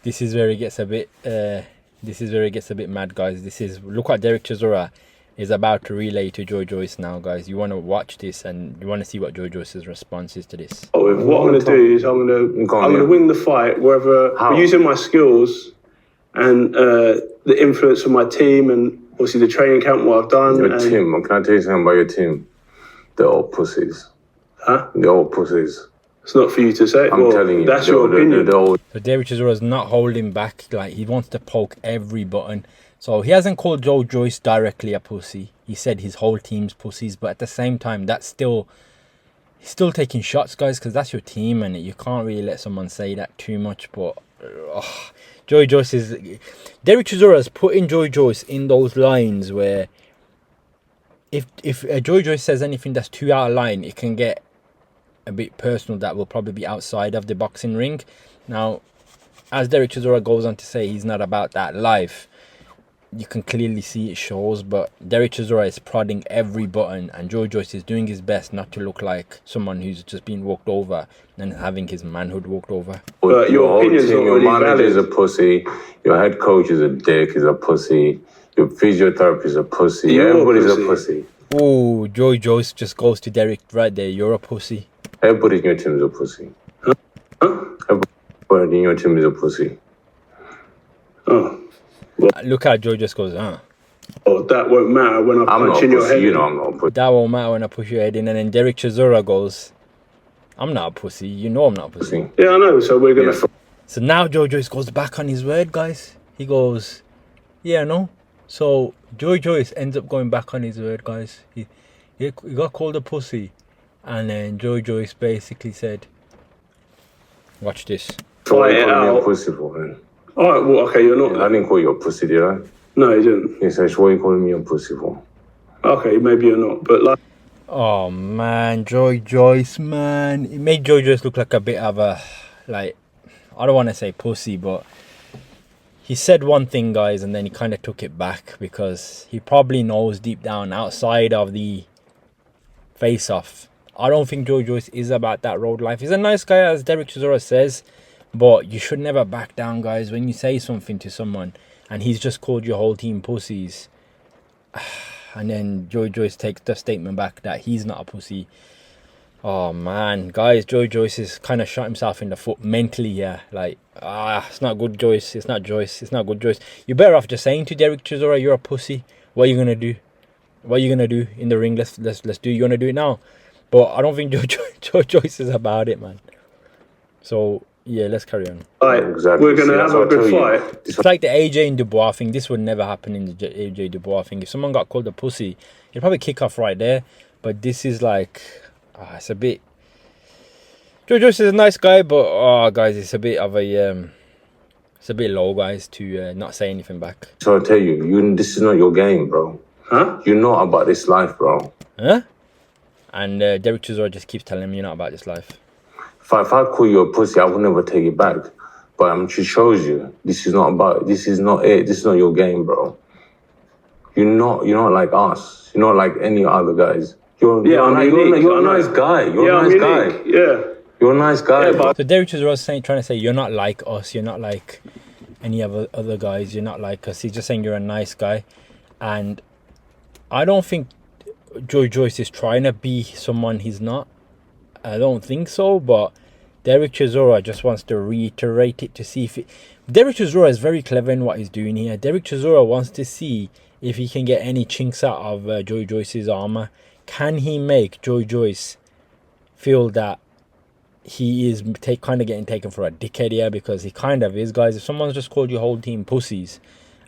This is where it gets a bit. This is where it gets a bit mad, guys. Look what Derek Chisora is about to relay to Joyce now, guys. You want to watch this and you want to see what Joyce's response is to this. What I'm going to do is I'm going to win the fight wherever using my skills and the influence of my team and obviously the training camp what I've done. Your team. Can I tell you something about your team? They're all pussies. Huh? They're all pussies. It's not for you to say. I'm telling you. That's your opinion. So Derek Chisora is not holding back. Like, he wants to poke every button. So he hasn't called Joyce directly a pussy. He said his whole team's pussies. But at the same time, he's still taking shots, guys, because that's your team, and you can't really let someone say that too much. But Joyce is... Derek Chisora is putting Joyce in those lines where if Joyce says anything that's too out of line, it can get a bit personal. That will probably be outside of the boxing ring. Now, as Derek Chisora goes on to say, he's not about that life. You can clearly see it shows, but Derek Chisora is prodding every button, and Joyce is doing his best not to look like someone who's just been walked over and having his manhood walked over. Your opinion, your manager is a pussy. Your head coach is a dick, is a pussy. Your physiotherapist is a pussy. Everybody's a pussy. Oh, Joyce just goes to Derek right there. You're a pussy. Everybody in your team is a pussy. Huh? Everybody in your team is a pussy. Oh. Look how Joe just goes, huh? Oh, that won't matter when I punch in your head. You know I'm not a pussy. That won't matter when I push your head in. And then Derek Chisora goes, I'm not a pussy. You know I'm not a pussy. Yeah, I know. So we're going to... So now Joyce goes back on his word, guys. He goes, yeah, no. So Joyce ends up going back on his word, guys. He got called a pussy. And then Joyce basically said, watch this. Fight it out. A pussy for him. All right, well, okay, you're not... I didn't call you a pussy, did I? No, you didn't. He said, what are you calling me a pussy for? Okay, maybe you're not, but like... Oh, man, Joyce, man. It made Joyce look like a bit of a, like, I don't want to say pussy, but he said one thing, guys, and then he kind of took it back because he probably knows deep down outside of the face-off. I don't think Joyce is about that road life. He's a nice guy, as Derek Chisora says, but you should never back down, guys. When you say something to someone and he's just called your whole team pussies, and then Joyce takes the statement back that he's not a pussy. Oh, man. Guys, Joyce has kind of shot himself in the foot mentally here. Like, it's not good, Joyce. It's not Joyce. It's not good, Joyce. You're better off just saying to Derek Chisora, you're a pussy. What are you going to do? What are you going to do in the ring? Let's do. You want to do it now? But I don't think Joyce is about it, man. So, yeah, let's carry on. Exactly. We're going to have a good fight. It's like the AJ and Dubois thing. This would never happen in the AJ Dubois thing. If someone got called a pussy, he'd probably kick off right there. But this is like, it's a bit... Joyce is a nice guy, but, guys, it's a bit of a... it's a bit low, guys, to not say anything back. So I tell you, this is not your game, bro. Huh? You're not about this life, bro. Huh? And Derek Chisora just keeps telling me you're not about this life. If I call you a pussy, I will never take it back. But it shows you this is not it. This is not your game, bro. You're not like us. You're not like any other guys. You're a nice guy. You're a nice guy. Yeah. You're a nice guy. Yeah, so Derek Chisora is trying to say you're not like us. You're not like any other guys. You're not like us. He's just saying you're a nice guy. And I don't think Joyce is trying to be someone he's not. I don't think so, but Derek Chisora just wants to reiterate it to see if it... Derek Chisora is very clever in what he's doing here. Derek Chisora wants to see if he can get any chinks out of Joyce's armor. Can he make Joyce feel that he is kind of getting taken for a dickhead here? Because he kind of is, guys. If someone's just called your whole team pussies,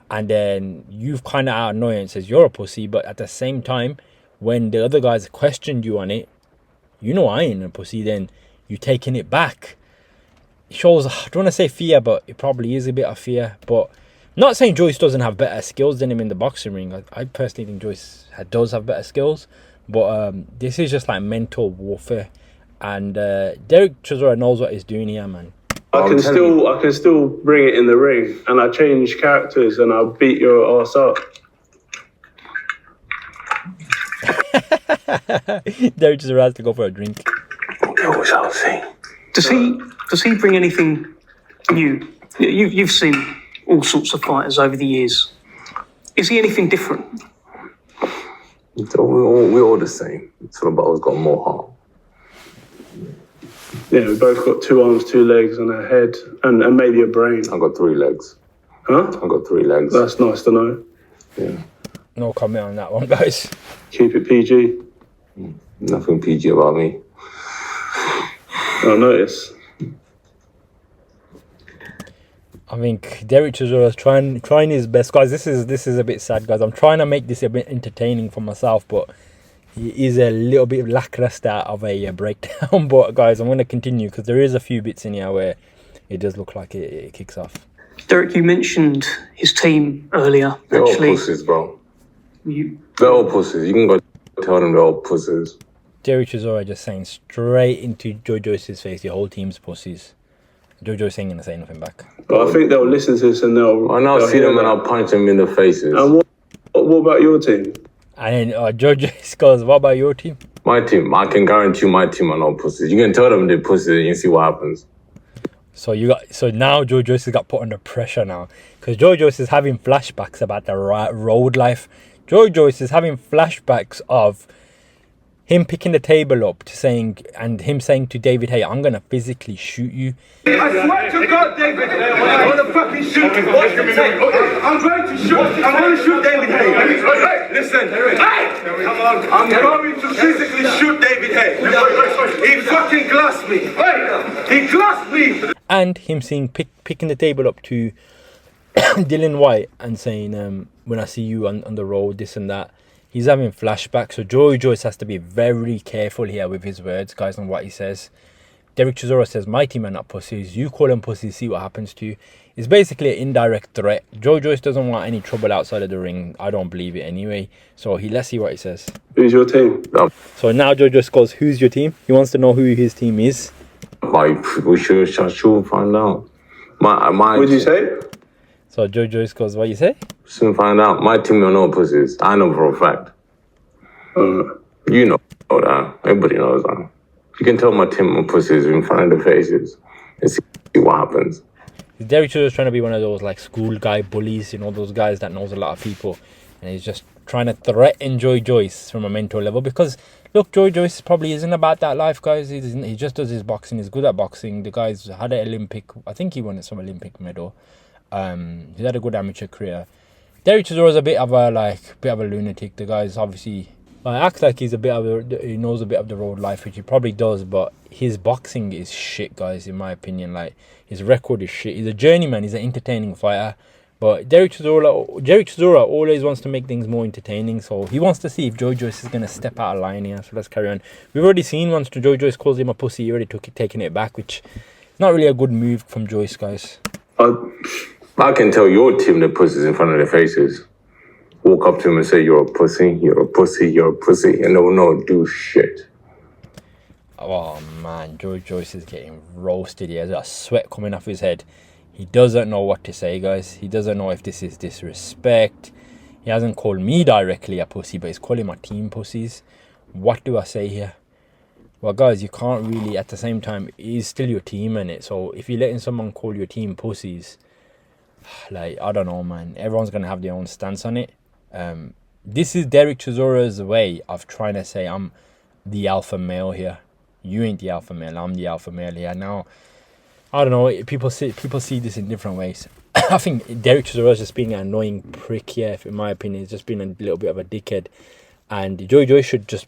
and then you've kind of out annoyance says you're a pussy, but at the same time, when the other guys questioned you on it, you know I ain't a pussy, then you taking it back. It shows, I don't want to say fear, but it probably is a bit of fear. But not saying Joyce doesn't have better skills than him in the boxing ring. I personally think Joyce does have better skills. But this is just like mental warfare. And Derek Chisora knows what he's doing here, man. I can still bring it in the ring, and I change characters, and I'll beat your ass up. Derek Chisora has to go for a drink. Does he bring anything new You've seen all sorts of fighters over the years. Is he anything different? We're all the same. Sulabao's got more heart. Yeah, we both got 2 arms, 2 legs, and a head, and maybe a brain. I got 3 legs. Huh? I got 3 legs. That's nice to know. Yeah. No comment on that one, guys. Keep it PG. Nothing PG about me. I notice. I think Derek Chisora is trying his best, guys. This is a bit sad, guys. I'm trying to make this a bit entertaining for myself, but he is a little bit lackluster of a breakdown. But guys, I'm going to continue because there is a few bits in here where it does look like it kicks off. Derek, you mentioned his team earlier. They're all pussies, bro. They're all pussies. You can go tell them they're all pussies. Derek Chisora just saying straight into Joyce's face, your whole team's pussies. Joyce ain't gonna say nothing back. But I think they'll listen to this and I'll see them and I'll punch them in the faces. And what about your team? And then Joyce goes, what about your team? My team, I can guarantee my team are not pussies. You can tell them they're pussies and you see what happens. So now Joyce has got put under pressure now. Because Joyce is having flashbacks about the road life. Joyce is having flashbacks of him picking the table up and him saying to David, hey, I'm gonna physically shoot you. I swear to God, David, I'm gonna fucking shoot you. What's the take? I'm going to shoot. I'm gonna shoot David Hay. Hey, listen. Hey, come on. I'm going to physically shoot David Hay. He fucking glassed me. He glassed me. And him seeing picking the table up to Dylan White and saying, when I see you on the road, this and that. He's having flashbacks, so Joyce has to be very careful here with his words, guys, and what he says. Derek Chisora says, my team are not pussies. You call them pussies, see what happens to you. It's basically an indirect threat. Joyce doesn't want any trouble outside of the ring. I don't believe it anyway. So let's see what he says. Who's your team? So now Joyce goes, who's your team? He wants to know who his team is. We should find out. What did you say? So Joyce goes, what you say? Soon find out. My team are no pussies. I know for a fact. You know that. Everybody knows that. You can tell my team are pussies in front of the faces and see what happens. Derek is trying to be one of those like school guy bullies, those guys that knows a lot of people. And he's just trying to threaten Joyce from a mental level. Because, look, Joyce probably isn't about that life, guys. He just does his boxing. He's good at boxing. The guy's had an Olympic, I think he won some Olympic medal. He's had a good amateur career. Derek Chisora is a bit of a lunatic. The guy's obviously acts like he knows a bit of the road life, which he probably does, but his boxing is shit, guys, in my opinion. Like, his record is shit. He's a journeyman, he's an entertaining fighter. But Derek Chisora always wants to make things more entertaining, so he wants to see if Joyce is going to step out of line here. So let's carry on. We've already seen once Joyce calls him a pussy, he already taking it back, which is not really a good move from Joyce, guys. I can tell your team the pussies in front of their faces. Walk up to him and say, you're a pussy, you're a pussy, you're a pussy, and they'll not do shit. Oh man, Joyce is getting roasted. He has a sweat coming off his head. He doesn't know what to say, guys. He doesn't know if this is disrespect. He hasn't called me directly a pussy, but he's calling my team pussies. What do I say here? Well, guys, you can't really, at the same time, he's still your team, innit? So if you're letting someone call your team pussies, like, I don't know, man. Everyone's going to have their own stance on it. This is Derek Chisora's way of trying to say, I'm the alpha male here. You ain't the alpha male. I'm the alpha male here. Now, I don't know. People see this in different ways. I think Derek Chisora's just being an annoying prick here, in my opinion. He's just been a little bit of a dickhead. And Joyce should just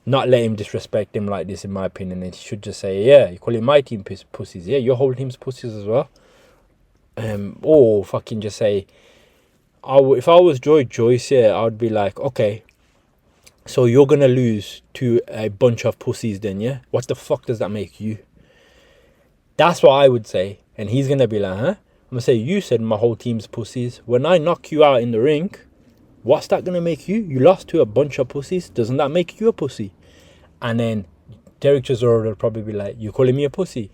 not let him disrespect him like this, in my opinion. And he should just say, yeah, you're calling my team pussies. Yeah, your whole team's pussies as well. Or fucking just say, if I was Joyce here, I would be like, okay, so you're gonna lose to a bunch of pussies then, yeah? What the fuck does that make you? That's what I would say. And he's gonna be like, huh? I'm gonna say, you said my whole team's pussies. When I knock you out in the ring, what's that gonna make you? You lost to a bunch of pussies. Doesn't that make you a pussy? And then Derek Chisora will probably be like, you calling me a pussy?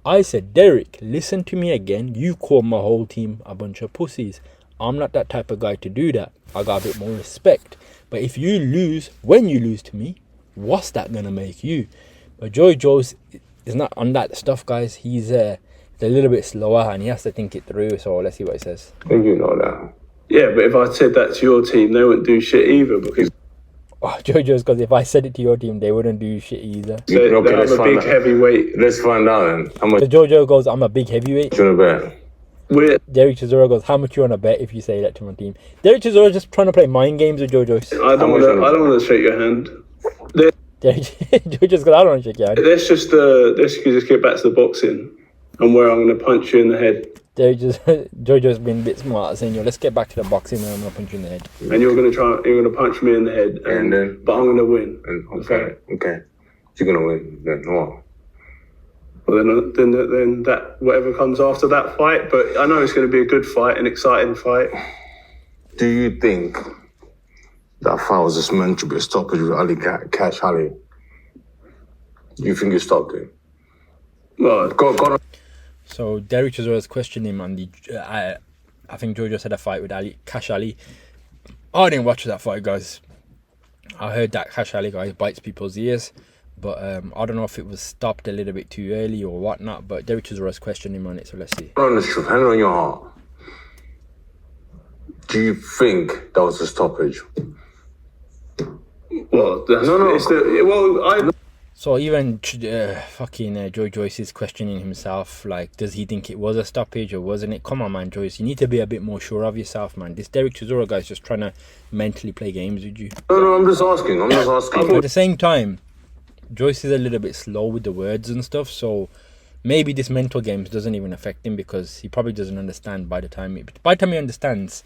I said, Derek, listen to me again. You call my whole team a bunch of pussies. I'm not that type of guy to do that. I got a bit more respect. But if you lose, when you lose to me, what's that gonna make you? But Joyce is not on that stuff, guys. He's they're a little bit slower and he has to think it through. So let's see what he says. You know that. Yeah, but if I said that to your team, they wouldn't do shit either because Jojo's because if I said it to your team, they wouldn't do shit either. they're a big heavyweight. Let's find out then. How much So Jojo goes, I'm a big heavyweight. you want to bet? Derek Chisora goes, how much you want to bet if you say that to my team? Derek Chisora just trying to play mind games with Jojo. I don't want to shake your hand. Jojo's goes, I don't want to shake your hand. Let's just get back to the boxing and where I'm going to punch you in the head. Jojo's been a bit smart, saying, let's get back to the boxing and I'm going to punch you in the head. And you're going to punch me in the head, And then, but I'm going to win. Okay. You're going to win. Then what? Well, then that whatever comes after that fight, but I know it's going to be a good fight, an exciting fight. Do you think that fight was just meant to be a stoppage with Ali Cash Ali? You think you stopped it? Well, Go on. So Derek Chisora questioned him on the. I think Jojo had a fight with Cash Ali. I didn't watch that fight, guys. I heard that Cash Ali guy bites people's ears, but I don't know if it was stopped a little bit too early or whatnot. But Derek Chisora questioned him on it, so let's see. On the truth, hand on your heart. Do you think that was a stoppage? well, no. So even Joyce is questioning himself, like, does he think it was a stoppage or wasn't it? Come on, man, Joyce, you need to be a bit more sure of yourself, man. This Derek Chisora guy's just trying to mentally play games with you. No, I'm just asking. But at the same time, Joyce is a little bit slow with the words and stuff, so maybe this mental games doesn't even affect him because he probably doesn't understand by the time he understands,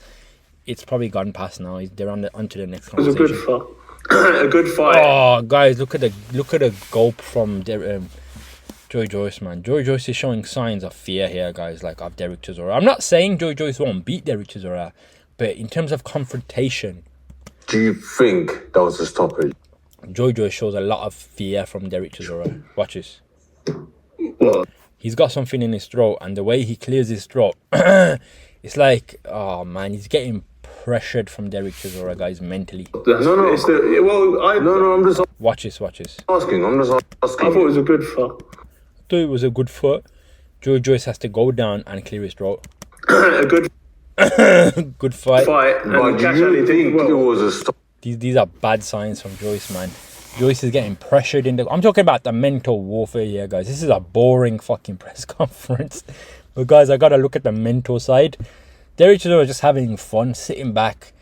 it's probably gone past now. They're onto the next conversation. It was a good fight. A good fight. Oh, guys, look at the gulp from Joyce, man. Joyce is showing signs of fear here, guys, like of Derek Chisora. I'm not saying Joyce won't beat Derek Chisora, but in terms of confrontation, Do you think that was a stoppage? Joyce shows a lot of fear from Derek Chisora. Watch this. What? He's got something in his throat, and the way he clears his throat, it's like, oh man, he's getting pressured from Derek Chisora, guys, mentally. No. I'm just Watch this. asking. I'm just asking. I thought it was a good fight. I thought it was a good fight. Joyce has to go down and clear his throat. A good Good fight. But do you think it was a stoppage? These are bad signs from Joyce, man. Joyce is getting pressured in the... I'm talking about the mental warfare here, guys. This is a boring fucking press conference. But, guys, I got to look at the mental side. Derek Chisora just having fun, sitting back,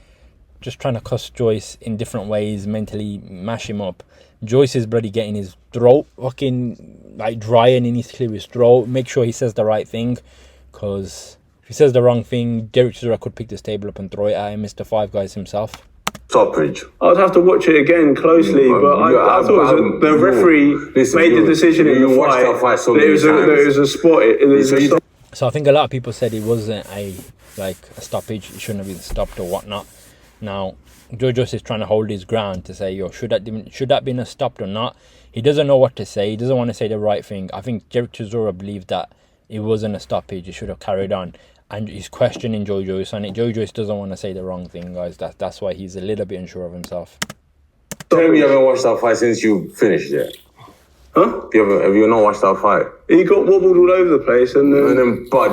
just trying to cuss Joyce in different ways, mentally mash him up. Joyce is bloody getting his throat fucking, like, drying in his clear his throat. Make sure he says the right thing, because if he says the wrong thing, Derek Chisora could pick this table up and throw it at him, Mr. Five Guys himself. Stoppage. I'd have to watch it again closely, but I thought the referee made the decision in the fight. It was a spot. So I think a lot of people said it wasn't a stoppage. It shouldn't have been stopped or whatnot. Now, Joyce is trying to hold his ground to say, should that been a stopped or not? He doesn't know what to say. He doesn't want to say the right thing. I think Derek Chisora believed that it wasn't a stoppage. It should have carried on. And he's questioning Joyce on it. Joyce doesn't want to say the wrong thing, guys. That's why he's a little bit unsure of himself. Tell me you haven't watched that fight since you finished it. Huh? Have you not watched that fight? He got wobbled all over the place, But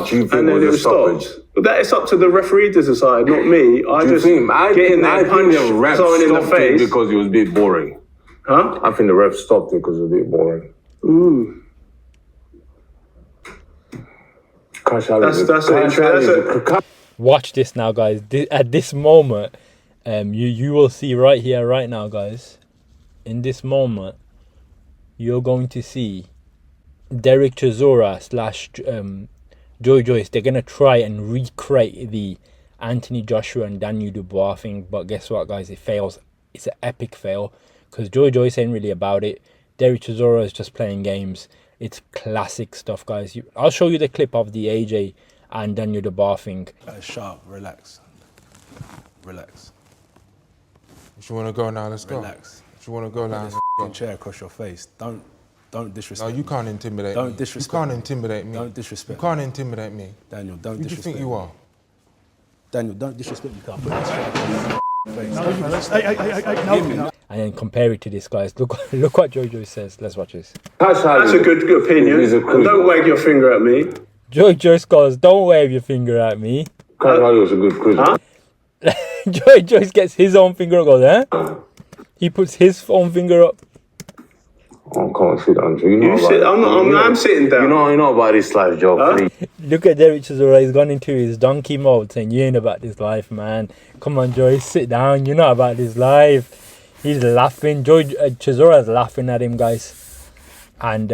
do you think it was a stoppage? But that is up to the referee to decide, not me. I think the ref someone in the stopped face it because it was a bit boring. Huh? I think the ref stopped it because it was a bit boring. Ooh. Watch this now, guys. At this moment, you will see right here, right now, guys. In this moment, you're going to see Derek Chisora / Joyce. They're gonna try and recreate the Anthony Joshua and Daniel Dubois thing, but guess what, guys? It fails. It's an epic fail because Joyce ain't really about it. Derek Chisora is just playing games. It's classic stuff, guys. I'll show you the clip of the AJ and Daniel Dubois thing. Sharp, relax. If you want to go now, let's go. Relax. If you want to go now, let's go. Chair across your face. Don't disrespect. No, you can't intimidate me. Don't disrespect. You can't intimidate me. Don't disrespect. You can't intimidate me. Daniel, don't Who do you disrespect. think you are? Daniel, don't disrespect me. Can't put this face. And then compare it to this, guys. Look what Joyce says. Let's watch this. That's a good opinion. And don't wag your finger at me. Joyce goes, don't wave your finger at me. Carvalho was a good quiz. Huh? Joyce gets his own finger up, goes, He puts his own finger up. Oh, come on, sit down, Joe. You know You about sit. it. I'm sitting down. You know about this life, Joe. Huh? Please. Look at Derek Chisora, he's gone into his donkey mode saying, you ain't about this life, man. Come on, Joyce, sit down. You're not about this life. He's laughing. Chisora's laughing at him, guys. And